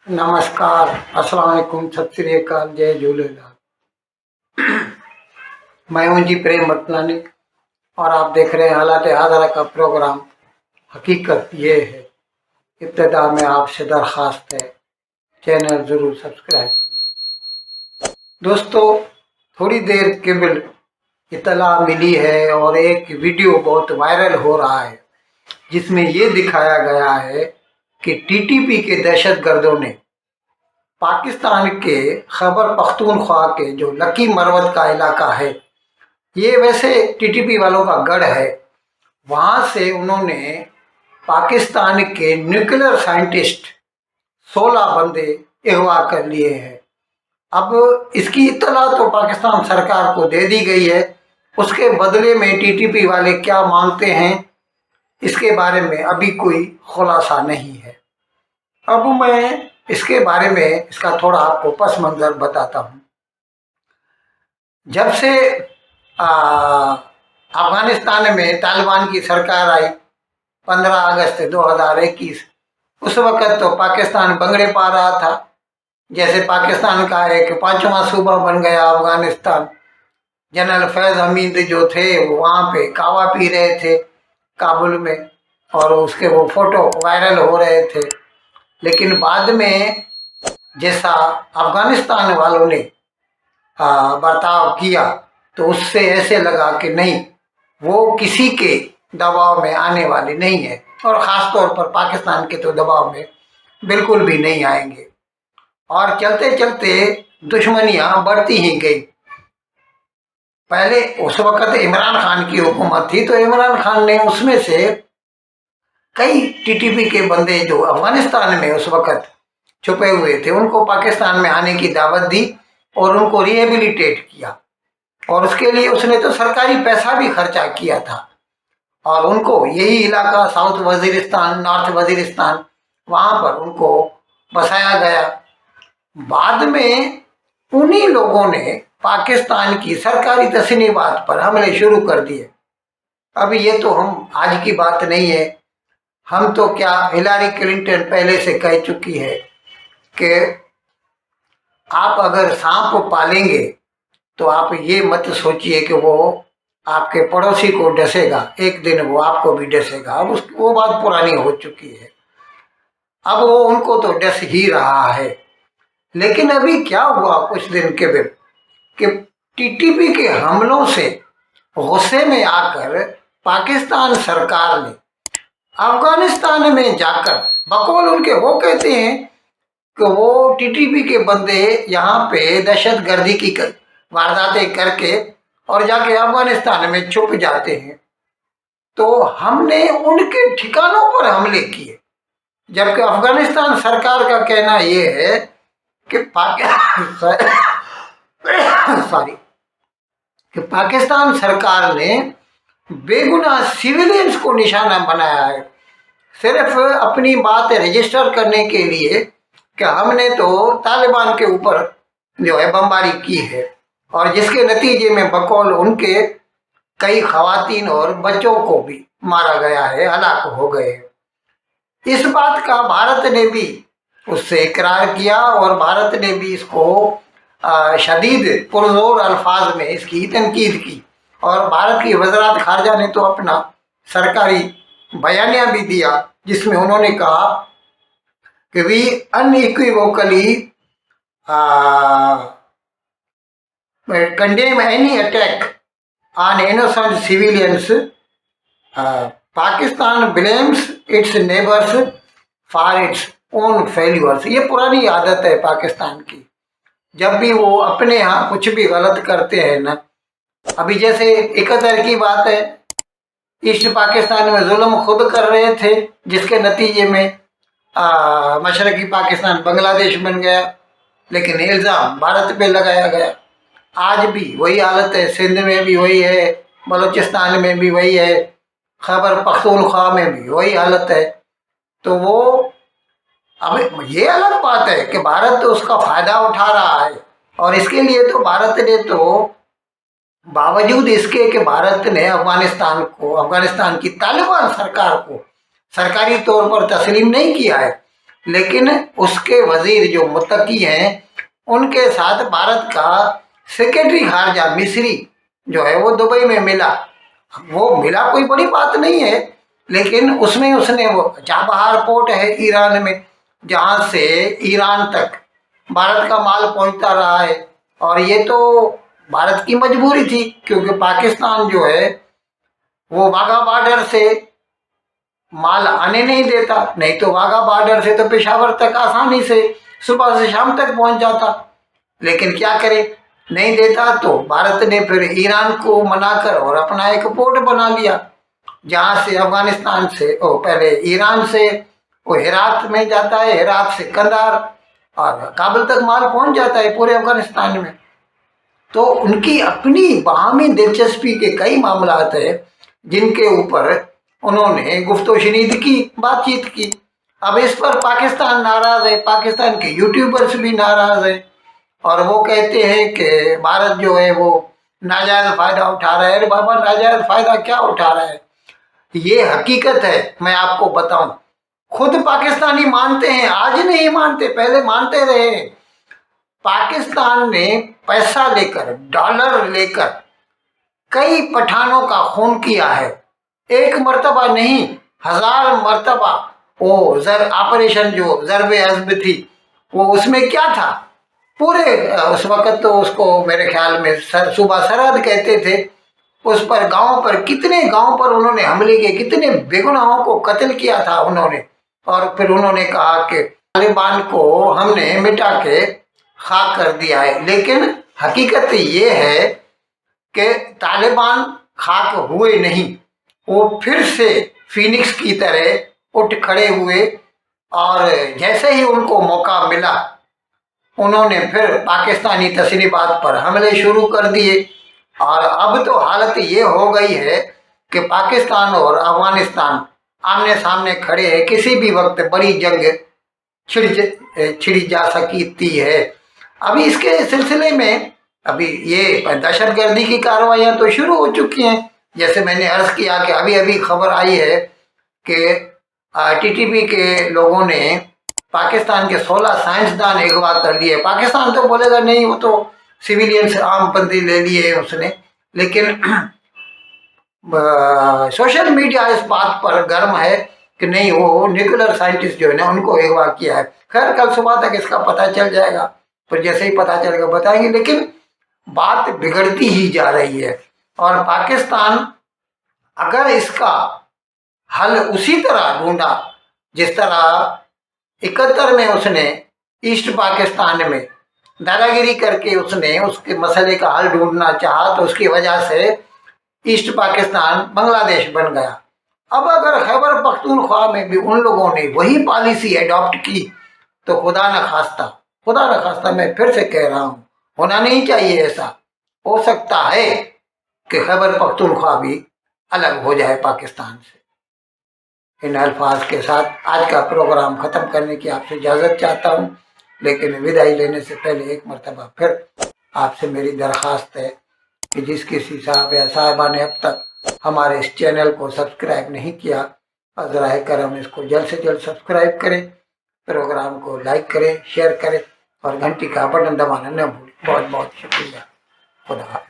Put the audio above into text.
नमस्कार, अस्सलाम वालेकुम, सत श्री अकाल, जय झूलेलाल। मैं हूं जी प्रेम मतलानी और आप देख रहे हैं हालात हाजरा का प्रोग्राम। हकीकत ये है, इब्तिदा में आपसे दरख्वास्त है, चैनल ज़रूर सब्सक्राइब करें। दोस्तों, थोड़ी देर केवल इतला मिली है और एक वीडियो बहुत वायरल हो रहा है जिसमें ये दिखाया गया है कि टीटीपी के दहशतगर्दों ने पाकिस्तान के खैबर पख्तूनख्वा के जो लकी मरवत का इलाका है, ये वैसे टीटीपी वालों का गढ़ है। वहाँ से उन्होंने पाकिस्तान के न्यूक्लियर साइंटिस्ट 16 बंदे अगवा कर लिए हैं। अब इसकी इत्तला तो पाकिस्तान सरकार को दे दी गई है। उसके बदले में टीटीपी वाले क्या मांगते हैं, इसके बारे में अभी कोई खुलासा नहीं है। अब मैं इसके बारे में इसका थोड़ा आपको पस मंज़र बताता हूँ। जब से अफगानिस्तान में तालिबान की सरकार आई 15 अगस्त 2021, उस वक़्त तो पाकिस्तान बंगड़े पा रहा था। जैसे पाकिस्तान का एक 5वां सूबा बन गया अफगानिस्तान। जनरल फैज़ हमीद जो थे वो वहाँ पे कावा पी रहे थे काबुल में, और उसके वो फ़ोटो वायरल हो रहे थे। लेकिन बाद में जैसा अफगानिस्तान वालों ने बर्ताव किया तो उससे ऐसे लगा कि नहीं, वो किसी के दबाव में आने वाले नहीं है, और ख़ास तौर पर पाकिस्तान के तो दबाव में बिल्कुल भी नहीं आएंगे। और चलते चलते दुश्मनियाँ बढ़ती ही गई। पहले उस वक़्त इमरान खान की हुकूमत थी, तो इमरान खान ने उसमें से कई टीटीपी के बंदे जो अफगानिस्तान में उस वक़्त छुपे हुए थे उनको पाकिस्तान में आने की दावत दी और उनको रिहेबिलिटेट किया। और उसके लिए उसने तो सरकारी पैसा भी खर्चा किया था, और उनको यही इलाका साउथ वजीरिस्तान, नॉर्थ वजीरिस्तान, वहाँ पर उनको बसाया गया। बाद में उन्हीं लोगों ने पाकिस्तान की सरकारी तस्नीबात पर हमले शुरू कर दिए। अभी ये तो हम आज की बात नहीं है, हम तो क्या, हिलारी क्लिंटन पहले से कह चुकी है कि आप अगर सांप पालेंगे तो आप ये मत सोचिए कि वो आपके पड़ोसी को डसेगा, एक दिन वो आपको भी डसेगा। अब वो बात पुरानी हो चुकी है, अब वो उनको तो डस ही रहा है। लेकिन अभी क्या हुआ कुछ दिन के बाद कि टीटीपी के हमलों से गुस्से में आकर पाकिस्तान सरकार ने अफगानिस्तान में जाकर, बकौल उनके वो कहते हैं कि वो टीटीपी के बंदे यहाँ पे दहशतगर्दी की वारदातें करके और जाके अफगानिस्तान में छुप जाते हैं, तो हमने उनके ठिकानों पर हमले किए। जबकि अफगानिस्तान सरकार का कहना ये है कि पाकिस्तान सरकार ने बेगुनाह सिविलियंस को निशाना बनाया है, सिर्फ अपनी बात रजिस्टर करने के लिए कि हमने तो तालिबान के ऊपर जो है बमबारी की है, और जिसके नतीजे में बकौल उनके कई खवातीन और बच्चों को भी मारा गया है, हलाक हो गए। इस बात का भारत ने भी उससे इकरार किया और भारत ने भी इसको शदीद पुरजोर अल्फाज में इसकी तनकीद की, और भारत की वज़ारत खारजा ने तो अपना सरकारी बयानिया भी दिया जिसमें उन्होंने कहा कि we unequivocally condemn any attack on innocent civilians. Pakistan blames its neighbors for its own failures. ये पुरानी आदत है पाकिस्तान की, जब भी वो अपने यहाँ कुछ भी गलत करते हैं ना। अभी जैसे 71 की बात है, ईस्ट पाकिस्तान में जुल्म खुद कर रहे थे, जिसके नतीजे में मशरकी पाकिस्तान बांग्लादेश बन गया, लेकिन इल्ज़ाम भारत पे लगाया गया। आज भी वही हालत है, सिंध में भी वही है, बलूचिस्तान में भी वही है, खैबर पख्तूनख्वा में भी वही हालत है। तो वो अब ये अलग बात है कि भारत तो उसका फ़ायदा उठा रहा है, और इसके लिए तो भारत ने तो बावजूद इसके कि भारत ने अफगानिस्तान की तालिबान सरकार को सरकारी तौर पर तस्लीम नहीं किया है, लेकिन उसके वजीर जो मुत्तकी हैं उनके साथ भारत का सेक्रेटरी खारजा मिस्री जो है वो दुबई में मिला। वो मिला कोई बड़ी बात नहीं है, लेकिन उसमें उसने वो चाबहार पोर्ट है ईरान में, जहाँ से ईरान तक भारत का माल पहुंचता रहा है। और ये तो भारत की मजबूरी थी, क्योंकि पाकिस्तान जो है वो वाघा बॉर्डर से माल आने नहीं देता, नहीं तो वाघा बॉर्डर से तो पेशावर तक आसानी से सुबह से शाम तक पहुंच जाता। लेकिन क्या करे, नहीं देता, तो भारत ने फिर ईरान को मनाकर और अपना एक पोर्ट बना लिया, जहाँ से अफगानिस्तान से पहले ईरान से वो हेरात में जाता है, हेरात से कंधार और काबुल तक माल पहुंच जाता है पूरे अफगानिस्तान में। तो उनकी अपनी बाहमी दिलचस्पी के कई मामलात है जिनके ऊपर उन्होंने गुफ्तोशनीद की, बातचीत की। अब इस पर पाकिस्तान नाराज है, पाकिस्तान के यूट्यूबर्स भी नाराज है, और वो कहते हैं कि भारत जो है वो नाजायज फायदा उठा रहा है। अरे बाबा, नाजायज फायदा क्या उठा रहा है, ये हकीकत है। मैं आपको बताऊं, खुद पाकिस्तानी मानते हैं, आज नहीं मानते, पहले मानते रहे। पाकिस्तान ने पैसा लेकर, डॉलर लेकर कई पठानों का खून किया है, एक मर्तबा नहीं, 1000 मर्तबा। वो ऑपरेशन जो ज़रब हज़्ब थी, वो उसमें क्या था, पूरे उस वक़्त तो उसको मेरे ख्याल में सूबा सरहद कहते थे, उस पर गांव पर, कितने गांव पर उन्होंने हमले किए, कितने बेगुनाहों को कत्ल किया था उन्होंने। और फिर उन्होंने कहा कि तालिबान को हमने मिटा के खाक कर दिया है। लेकिन हकीकत ये है कि तालिबान खाक हुए नहीं, वो फिर से फीनिक्स की तरह उठ खड़े हुए, और जैसे ही उनको मौका मिला उन्होंने फिर पाकिस्तानी तशरीफात पर हमले शुरू कर दिए। और अब तो हालत ये हो गई है कि पाकिस्तान और अफगानिस्तान आमने सामने खड़े हैं, किसी भी वक्त बड़ी जंग छिड़ जा सकती है। अभी इसके सिलसिले में अभी ये दहशतगर्दी की कार्रवाइयाँ तो शुरू हो चुकी हैं। जैसे मैंने अर्ज किया कि अभी अभी खबर आई है कि टीटीपी के लोगों ने पाकिस्तान के 16 साइंसदान अगवा कर लिए। पाकिस्तान तो बोलेगा नहीं, वो तो सिविलियन से आम बंदी ले लिए उसने, लेकिन सोशल मीडिया इस बात पर गर्म है कि नहीं, वो न्यूक्लियर साइंटिस्ट जो है ना, उनको अगवा किया है। खैर, कल सुबह तक इसका पता चल जाएगा, फिर जैसे ही पता चलेगा बताएंगे। लेकिन बात बिगड़ती ही जा रही है, और पाकिस्तान अगर इसका हल उसी तरह ढूंढा जिस तरह 71 में उसने ईस्ट पाकिस्तान में दादागिरी करके उसने उसके मसले का हल ढूंढना चाहा, तो उसकी वजह से ईस्ट पाकिस्तान बांग्लादेश बन गया। अब अगर खैबर पख्तूनख्वा में भी उन लोगों ने वही पॉलिसी अडॉप्ट की, तो खुदा न खास्ता, मैं फिर से कह रहा हूँ, होना नहीं चाहिए ऐसा। हो सकता है कि खैबर पख्तूनख्वा भी अलग हो जाए पाकिस्तान से। इन अल्फाज के साथ आज का प्रोग्राम ख़त्म करने की आपसे इजाज़त चाहता हूँ, लेकिन विदाई लेने से पहले एक मरतबा फिर आपसे मेरी दरख्वास्त है कि जिस किसी साहब या साहिबा ने अब तक हमारे इस चैनल को सब्सक्राइब नहीं किया, ज़रा करम इसको जल्द से जल्द सब्सक्राइब करें, प्रोग्राम को लाइक करें, शेयर करें और घंटी का बटन दबाना न भूलें। बहुत बहुत शुक्रिया। खुदा हाफ़िज़।